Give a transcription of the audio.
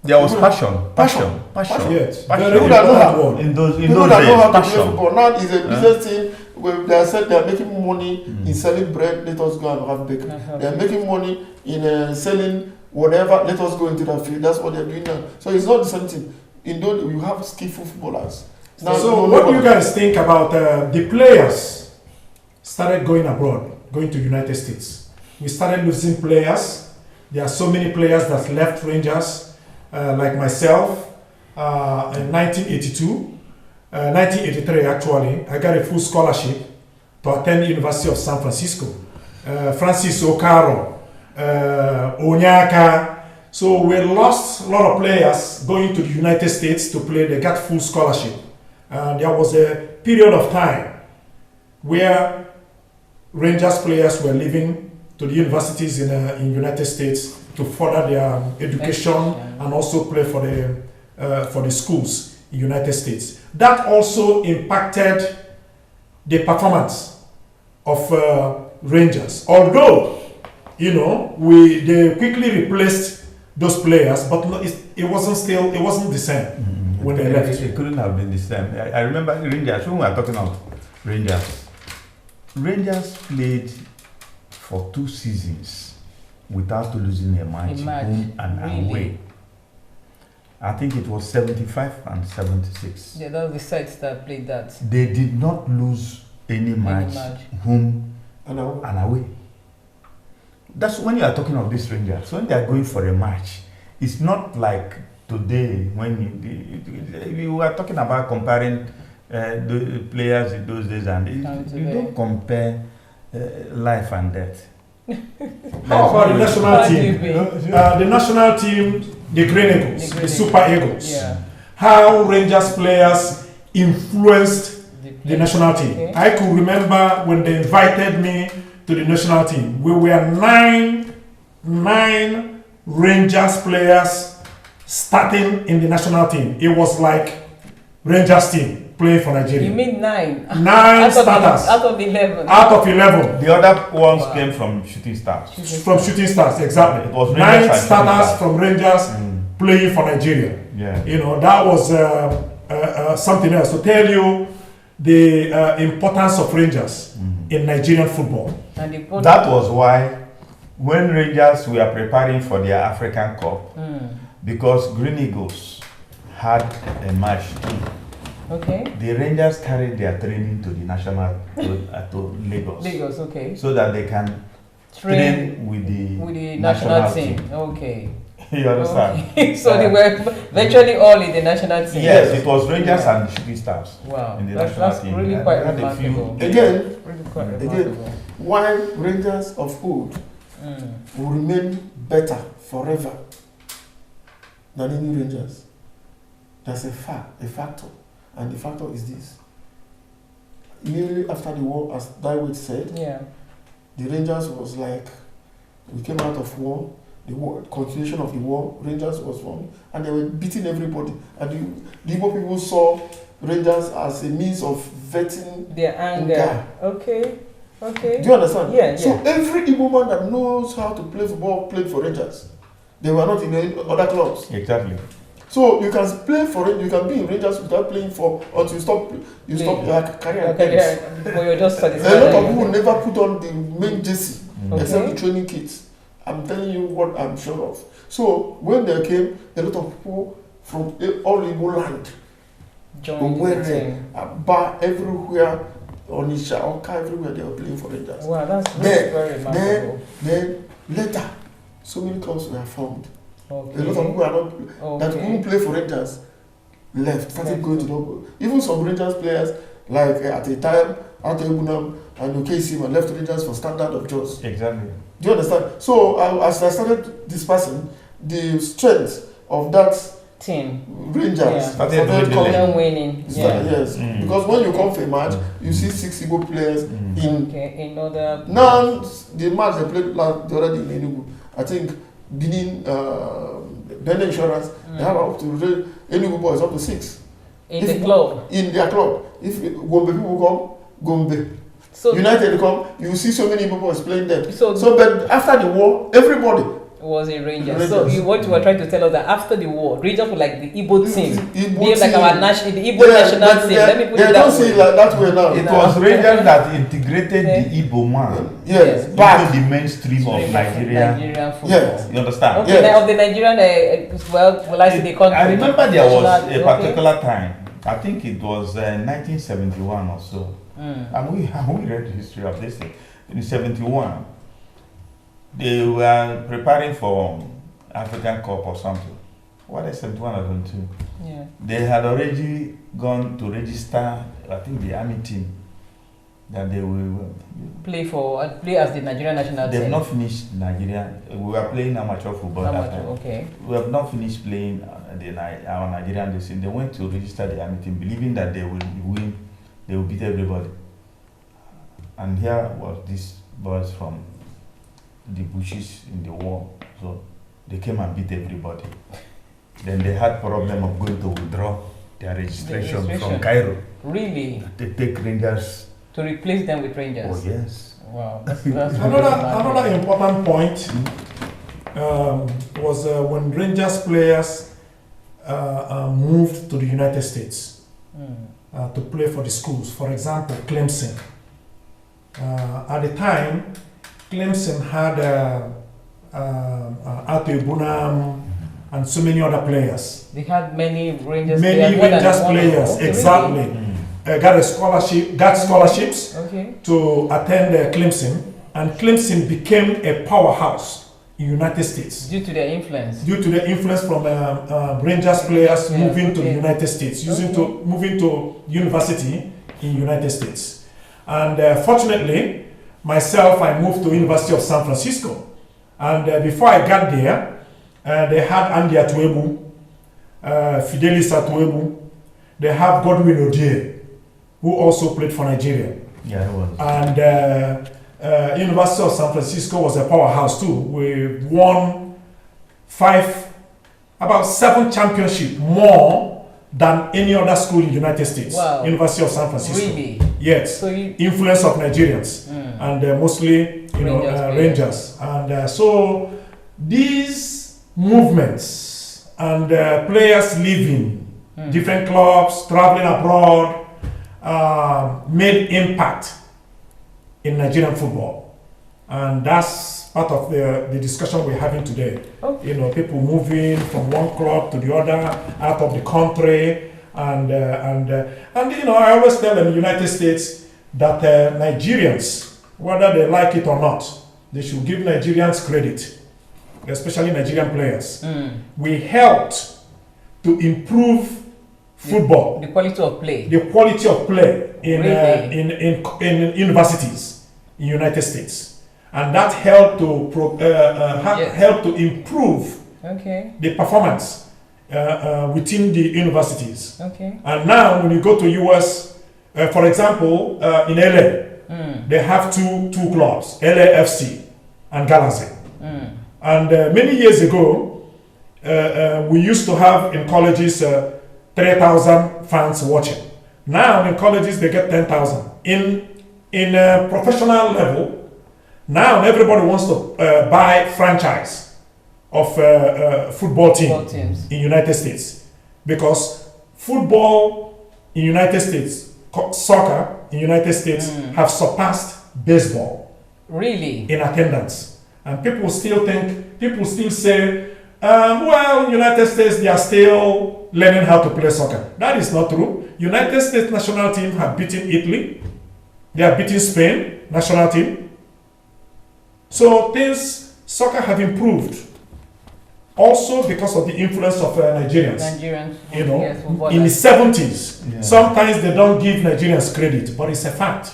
There was passion. Yes. People that know how to play passion. football. Now it's a business thing where they said they are making money in selling bread. Let us go and have bacon. They are making money in selling whatever. Let us go into that field. That's what they are doing now. So it's not the same thing. In those you have skillful footballers. Now, so what do you guys think about the players started going abroad, going to United States? We started losing players. There are so many players that left Rangers. Like myself, in 1983 actually, I got a full scholarship to attend the University of San Francisco. Francis Okaro, Onyaka. So we lost a lot of players going to the United States to play. They got full scholarship. There was a period of time where Rangers players were leaving to the universities in the United States to further their education and also play for the schools in the United States. That also impacted the performance of Rangers. Although, they quickly replaced those players, but it wasn't the same when they left. It couldn't have been the same. I remember Rangers, when we were talking about Rangers played for 2 seasons without losing a match home and away. I think it was 75 and 76. Yeah, that was the sides that played that. They did not lose any match home and away. That's when you are talking of these Rangers. When they are going for a match, it's not like today when you are talking about comparing the players in those days, and you don't compare life and death. How about the national team? The national team, the Green Eagles, the Super Eagles. Yeah. How Rangers players influenced the national team. Okay. I could remember when they invited me to the national team. We were nine Rangers players starting in the national team. It was like Rangers team playing for Nigeria. You mean 9? 9 starters. Out of 11. Out of 11. The other ones came from Shooting Stars. From Shooting Stars, exactly. It was 9 starters from Rangers playing for Nigeria. Yeah. That was something else to tell you the importance of Rangers in Nigerian football. That was why when Rangers were preparing for their African Cup, because Green Eagles had a match too. Okay. The Rangers carried their training to the national to Lagos. Lagos, okay. So that they can train with the national team. Okay. You understand? Okay. So they were virtually all in the national team. Yes, it was Rangers and Shooting Stars. Wow. In the That's team. really quite remarkable. Again, Remarkable. why Rangers of old will remain better forever than any Rangers. That's a factor. And the factor is this. Immediately after the war, as Daiwood said, the Rangers was like, we came out of war, the war, continuation of the war, Rangers was formed, and they were beating everybody. And the Igbo people saw Rangers as a means of vetting their anger. Okay. Okay. Do you understand? Yeah. So every Igbo man that knows how to play football played for Rangers. They were not in any other clubs. Exactly. So you can play for it. You can be in Rangers without playing for until you stop your career. Well, you're just satisfied. A lot of people never put on the main jersey except the training kits. I'm telling you what I'm sure of. So when they came, a lot of people from all Igbo land joined the team. Bar everywhere, Onisha, Oka, everywhere they were playing for Rangers. Wow, that's very remarkable. Then later, so many clubs were formed. Okay. A lot of people are not that couldn't play for Rangers left, started going to Dogo. Even some Rangers players, like at the time, Ate Ebunam and Okesima left Rangers for Standard of Jos. Exactly. Do you understand? So as I started dispersing, the strength of that team Rangers started winning. Yes, because when you come for a match, you see 6 Igbo players in other. Now the match they played the other day in Enugu, I think Benin Insurance, they have up to Enugu boys up to 6 in the club. In their club, if Gombe people come, Gombe. So United come, you see so many people playing them. So but after the war, everybody Was a Rangers. Rangers. So what you were trying to tell us that after the war, Rangers were like the Igbo team. Behave like team. our the Igbo national team. Let me put they it don't that see way. it like that way now. It was Rangers that integrated the Igbo man Yes, into back. the mainstream of Nigeria. Nigerian football. Yes. You understand? Okay, Yes. now of the Nigerian, will I say the country? I remember there was a Okay. particular time, I think it was 1971 or so, Mm. and we read the history of this thing. In 71, they were preparing for African Cup or something. What is 71 or 72? Yeah. They had already gone to register, I think, the army team that they will Play as the Nigerian national They've team. not finished Nigeria. We were playing amateur football that time. Okay. We have not finished playing our Nigerian team. They went to register the army team, believing that they will win, they will beat everybody. And here was these boys from the bushes in the war. So they came and beat everybody. Then they had problem of going to withdraw their registration from Cairo. Really? They take Rangers. To replace them with Rangers? Oh yes. Wow. That's Another important point was when Rangers players moved to the United States to play for the schools. For example, Clemson. At the time, Clemson had Ate Bunam and so many other players. They had many Rangers Many players. More than Rangers one. players, Okay, exactly. really? Got scholarships Okay. to attend Clemson, and Clemson became a powerhouse in United States Due to their influence. due to the influence from Rangers players Yeah, moving to the okay. United States, moving to university in United States. And fortunately, myself, I moved to University of San Francisco. And before I got there, they had Andy Atuebu, Fidelis Atuebu, they have Godwin Odie, who also played for Nigeria. Yeah, it was. And University of San Francisco was a powerhouse too. We won about 7 championships, more than any other school in the United States. Wow. University of San Francisco. Really? Yes. So you, Influence of Nigerians and mostly Rangers. And so these movements and players leaving different clubs, traveling abroad, made impact in Nigerian football. And that's part of the discussion we're having today. Okay. You know, people moving from one club to the other, out of the country, and you know, I always tell them in the United States that Nigerians, whether they like it or not, they should give Nigerians credit, especially Nigerian players. We helped to improve football, the quality of play. the quality of play in, Really? in universities in United States, and that helped to help to improve Okay. the performance within the universities. Okay. And now, when you go to US, for example, in LA, they have two clubs, LAFC and Galaxy. And many years ago, we used to have in colleges 3,000 fans watching. Now in colleges they get 10,000. In a professional level, now everybody wants to buy franchise of football teams in United States, because football in United States, soccer in United States have surpassed baseball. Really? In attendance. And people still say, well, United States, they are still learning how to play soccer. That is not true. United States national team have beaten Italy. They have beaten Spain national team. So soccer have improved. Also because of the influence of Nigerians. You know, yes, in the 70s, sometimes they don't give Nigerians credit, but it's a fact.